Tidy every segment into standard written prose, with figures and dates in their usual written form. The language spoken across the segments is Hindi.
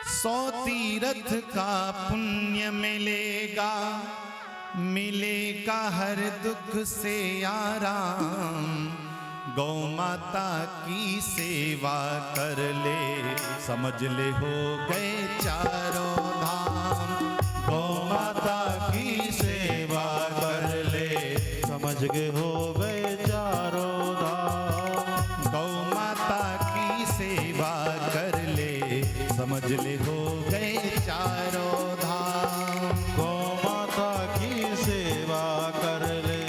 100 तीर्थ का पुण्य मिलेगा, मिलेगा हर दुख से आराम। गौ माता की सेवा कर ले, समझ ले हो गए चारों धाम। गौ माता की सेवा कर ले, समझ गए हो गए चारों धाम। गौ माता की सेवा कर ले, समझ ले हो गए चारों धाम। गौ माता की सेवा कर ले,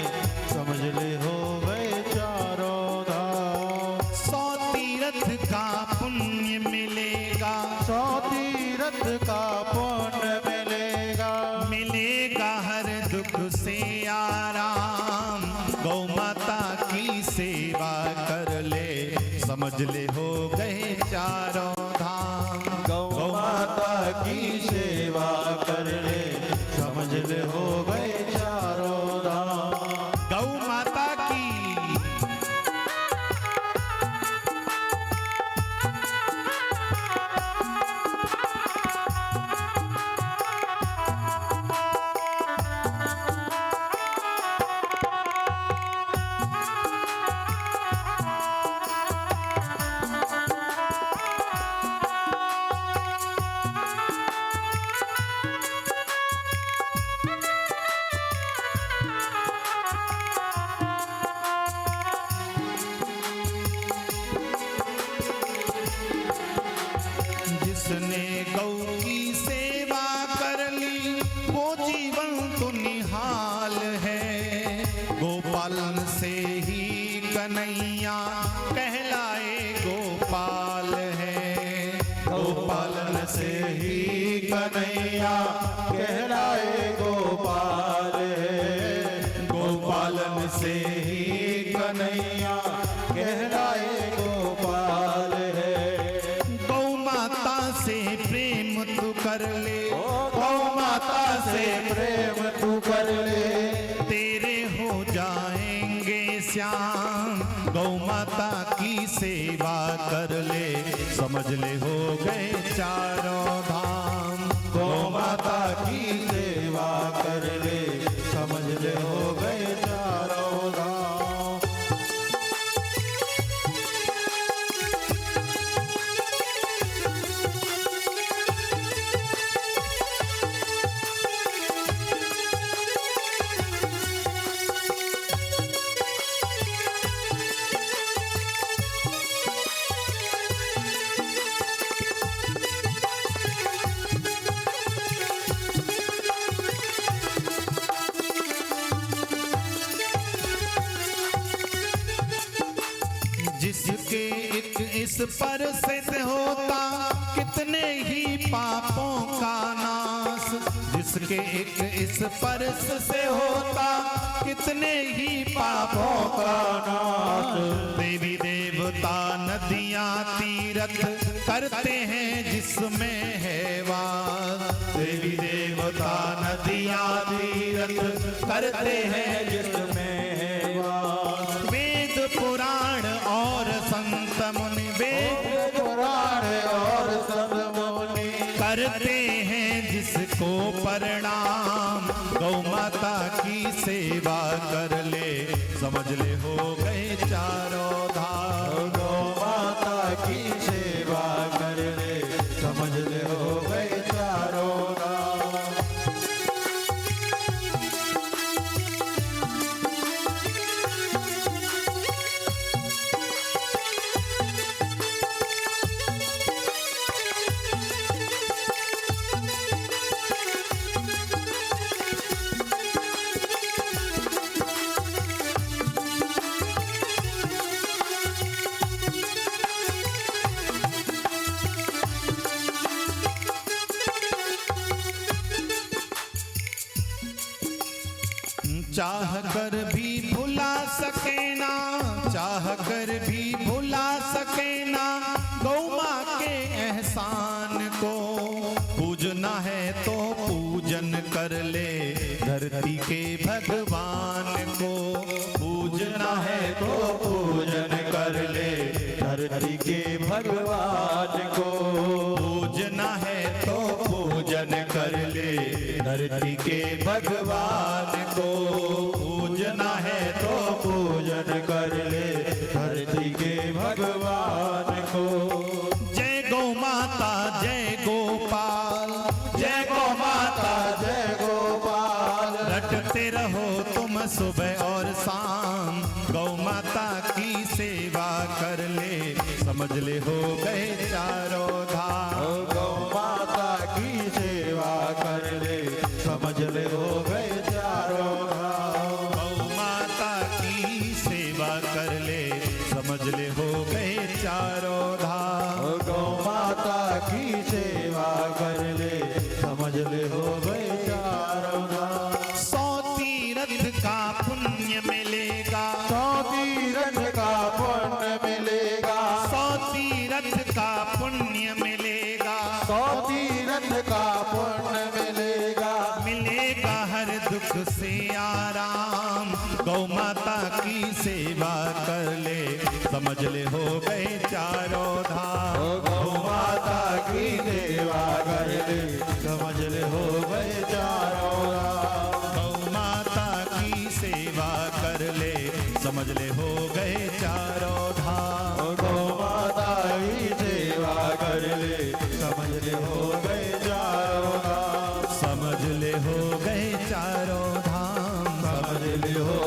समझ ले हो गए चारों धाम। 100 तीर्थ का पुण्य मिलेगा, 100 तीर्थ का पुण्य मिलेगा, मिलेगा हर दुख से आराम। गौ माता की सेवा कर ले, समझ ले हो गए चारों धाम। गौ माता की सेवा कर ले, समझ ले हो गए चारों धाम। गौ माता की जिसने गौ की सेवा कर ली, वो जीवन तो निहाल है। गोपालन से ही कन्हैया कहलाए गोपाल है। गोपालन से ही कन्हैया कहलाए गोपाल है। गोपालन से ही कन्हैया कहलाए गोपाल है। गौ माता से प्रेम तू कर ले, गौ माता से प्रेम तू कर ले, तेरे हो जाएंगे श्याम। गौ माता की सेवा कर ले, समझ ले हो गए चारों धाम। गौ माता की सेवा कर ले, समझ ले हो गए चारों धाम। जिसके एक इस पर से होता, कितने ही पापों का नाश। जिसके एक इस पर से होता, कितने ही पापों का नाश। देवी देवता नदियाँ तीर्थ करते हैं जिसमें है वास। देवी देवता नदियाँ तीर्थ करते हैं जिसमें है वास। वेद पुराण और संत मुनि, वेद पुराण और संत मुनि करते हैं जिसको प्रणाम। गौ माता की सेवा कर ले, समझ ले हो गए चारों धाम। गौ माता की सेवा कर ले, समझ ले हो गए चारों धाम। चाह कर भी भुला सके ना, चाह कर भी भुला सके ना गौ माँ के एहसान को। पूजना है तो पूजन कर ले धरती के भगवान को। पूजना है तो पूजन कर ले धरती के भगवान को। पूजना है पूजन कर ले धरती के भगवान को। पूजना है तो पूजन कर ले धरती के भगवान को। जय गौ माता जय गोपाल, जय गौ माता जय गोपाल। रटते रहो तुम सुबह और शाम, गौ माता की सेवा कर ले समझ ले हो गए चारों धाम। गौ माता की सेवा कर ले समझ ले हो गए चारों धाम। गौ माता की सेवा कर ले समझ ले हो गए चारों धाम। गौ माता की सेवा कर ले समझ ले हो गए चारों धाम। 100 तीर्थ का पुण्य मिलेगा, 100 तीर्थ का पुण्य मिलेगा। 100 तीर्थ का पुण्य मिलेगा। 100 तीर्थ का पुण्य मिलेगा। मिलेगा हर दुख से आराम, गौ माता की सेवा कर ले समझ ले हो गए चारों धाम। गौ माता की सेवा कर ले समझ ले हो गए चारों धाम। गौ माता की सेवा कर ले समझ ले हो गए चारों धाम। गौ माता की सेवा कर ले समझ ले हो गए चारों धाम। समझ ले हो गए चारों धाम। समझ ले हो